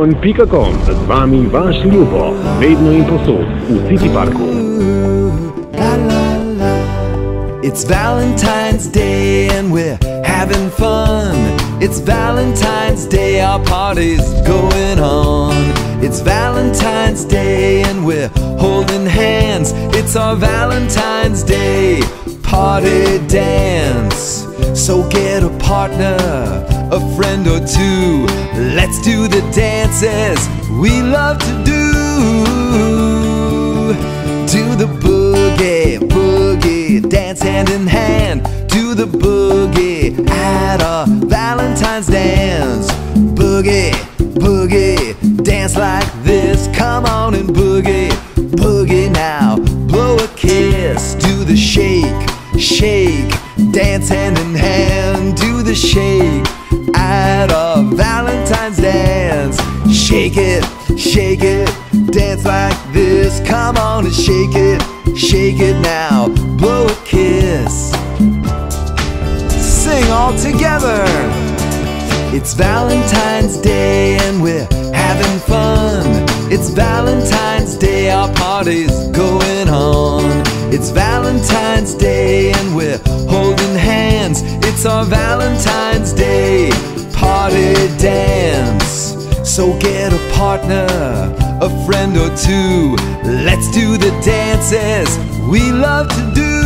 Valentinovo.com. Z wami wasz Ljubo. Vedno in posod v CityParku. It's Valentine's Day and we're having fun. It's Valentine's Day, our party's going on. It's Valentine's Day and we're holding hands. It's our Valentine's Day party dance. So get a partner, a friend or two. Let's do the dances we love to do. Do the boogie, boogie, dance hand in hand. Do the boogie at a Valentine's dance. Boogie, boogie, dance like this. Come on and boogie, boogie now. Blow a kiss, do the shake, shake, dance hand in hand. Do the shake at a Valentine's dance. Shake it, dance like this. Come on and shake it now. Blow a kiss, sing all together. It's Valentine's Day and we're having fun. It's Valentine's Day, our party's going on. It's Valentine's Day and we're holding hands. It's our Valentine's Day party dance. So get a partner, a friend or two. Let's do the dances we love to do.